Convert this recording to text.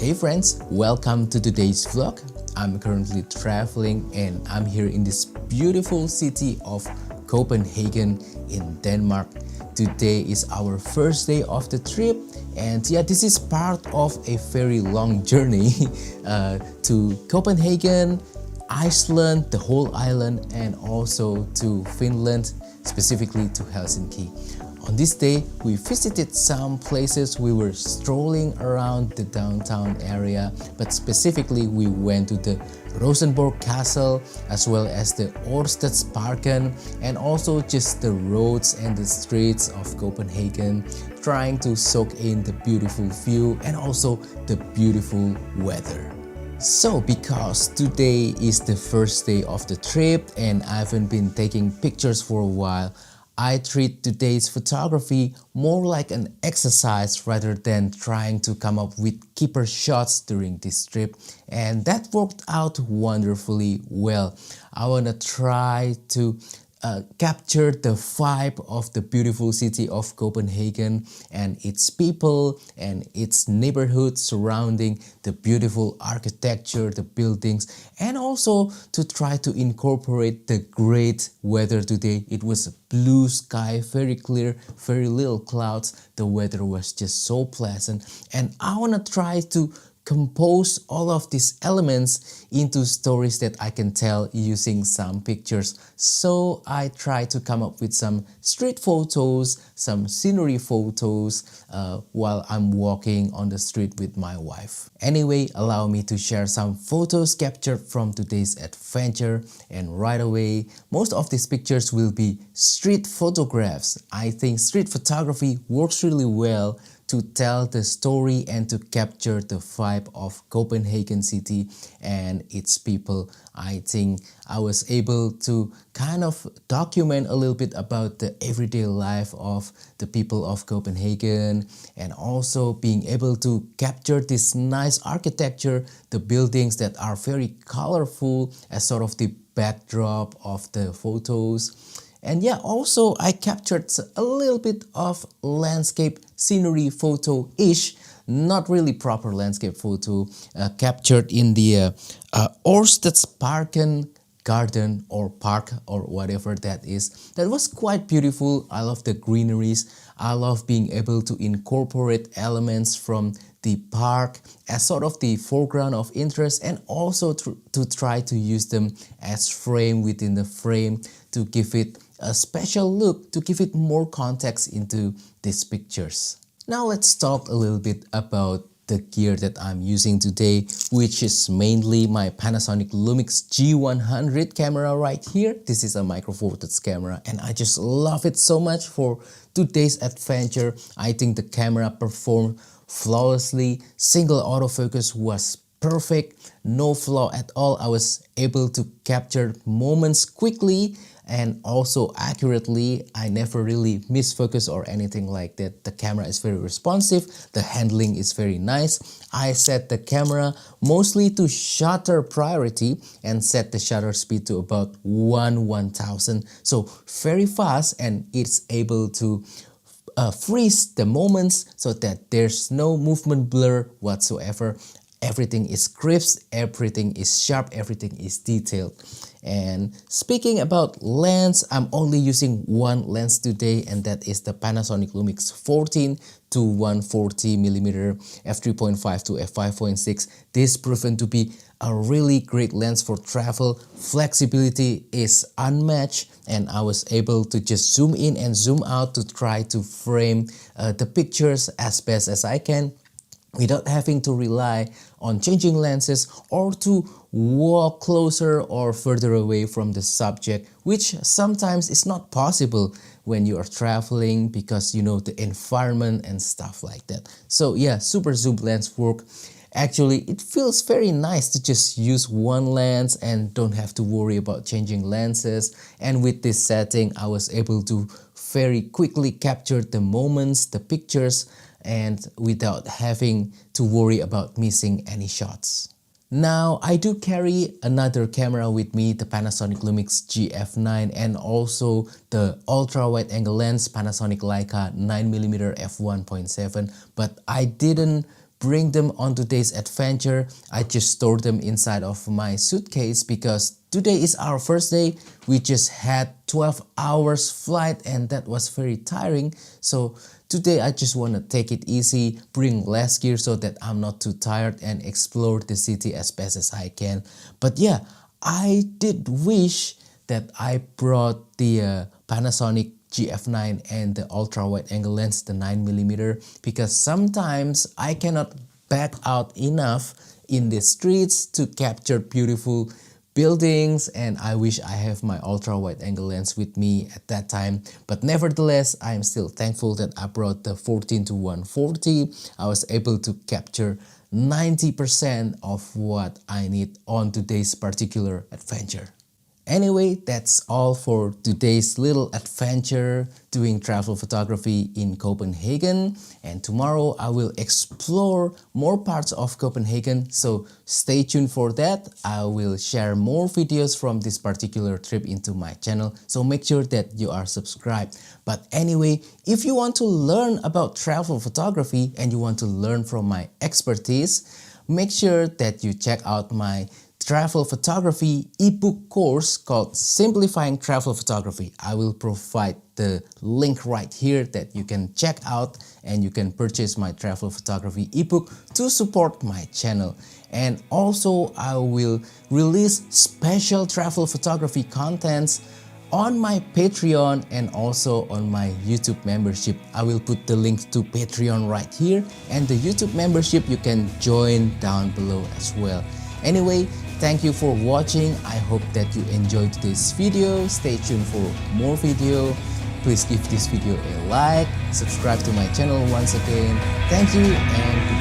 Hey friends, welcome to today's vlog. I'm currently traveling and I'm here in this beautiful city of Copenhagen in Denmark. Today is our first day of the trip, and yeah, this is part of a very long journey to Copenhagen, Iceland, the whole island, and also to Finland, specifically to Helsinki. On this day, we visited some places. We were strolling around the downtown area, but specifically we went to the Rosenborg Castle as well as the Ørstedsparken, and also just the roads and the streets of Copenhagen, trying to soak in the beautiful view and also the beautiful weather. So because today is the first day of the trip and I haven't been taking pictures for a while, I treat today's photography more like an exercise rather than trying to come up with keeper shots during this trip, and that worked out wonderfully well. I wanna try to capture the vibe of the beautiful city of Copenhagen and its people and its neighborhood surrounding the beautiful architecture, the buildings, and also to try to incorporate the great weather today. It was a blue sky, very clear, very little clouds. The weather was just so pleasant, and I want to try to compose all of these elements into stories that I can tell using some pictures. So I try to come up with some street photos, some scenery photos while I'm walking on the street with my wife. Anyway, allow me to share some photos captured from today's adventure, and right away, most of these pictures will be street photographs. I think street photography works really well to tell the story and to capture the vibe of Copenhagen city and its people. I think I was able to kind of document a little bit about the everyday life of the people of Copenhagen, and also being able to capture this nice architecture, the buildings that are very colorful as sort of the backdrop of the photos. And yeah, also I captured a little bit of landscape scenery photo-ish, not really proper landscape photo, captured in the Ørstedsparken garden or park or whatever that is. That was quite beautiful. I love the greeneries. I love being able to incorporate elements from the park as sort of the foreground of interest, and also to try to use them as frame within the frame to give it a special look, to give it more context into these pictures. Now let's talk a little bit about the gear that I'm using today, which is mainly my Panasonic Lumix G100 camera right here. This is a micro four thirds camera and I just love it so much for today's adventure. I think the camera performed flawlessly. Single autofocus was perfect, no flaw at all. I was able to capture moments quickly and also accurately. I never really miss focus or anything like that. The camera is very responsive, the handling is very nice. I set the camera mostly to shutter priority and set the shutter speed to about 1/1000, so very fast, and it's able to freeze the moments so that there's no movement blur whatsoever. Everything is crisp, everything is sharp, everything is detailed. And speaking about lens, I'm only using one lens today, and that is the Panasonic Lumix 14 to 140mm f3.5 to f5.6. This proven to be a really great lens for travel. Flexibility is unmatched, and I was able to just zoom in and zoom out to try to frame the pictures as best as I can, without having to rely on changing lenses or to walk closer or further away from the subject, which sometimes is not possible when you are traveling because you know the environment and stuff like that. So yeah, super zoom lens work. Actually, it feels very nice to just use one lens and don't have to worry about changing lenses. And with this setting, I was able to very quickly capture the moments, the pictures, and without having to worry about missing any shots. Now, I do carry another camera with me, the Panasonic Lumix GF9, and also the ultra wide angle lens Panasonic Leica 9mm f1.7, but I didn't bring them on today's adventure. I just stored them inside of my suitcase because today is our first day. We just had 12 hours flight and that was very tiring. So today I just want to take it easy, bring less gear so that I'm not too tired and explore the city as best as I can. But yeah, I did wish that I brought the Panasonic GF9 and the ultra wide angle lens, the 9mm, because sometimes I cannot back out enough in the streets to capture beautiful buildings, and I wish I have my ultra wide angle lens with me at that time. But nevertheless, I am still thankful that I brought the 14-140. I was able to capture 90% of what I need on today's particular adventure. Anyway, that's all for today's little adventure doing travel photography in Copenhagen, and tomorrow I will explore more parts of Copenhagen, so stay tuned for that. I will share more videos from this particular trip into my channel, so make sure that you are subscribed. But anyway, if you want to learn about travel photography and you want to learn from my expertise, make sure that you check out my travel photography ebook course called Simplifying Travel Photography. I will provide the link right here that you can check out and you can purchase my travel photography ebook to support my channel. And also I will release special travel photography contents on my Patreon and also on my YouTube membership. I will put the link to Patreon right here, and the YouTube membership you can join down below as well. Anyway, thank you for watching. I hope that you enjoyed this video. Stay tuned for more video. Please give this video a like, subscribe to my channel once again. Thank you and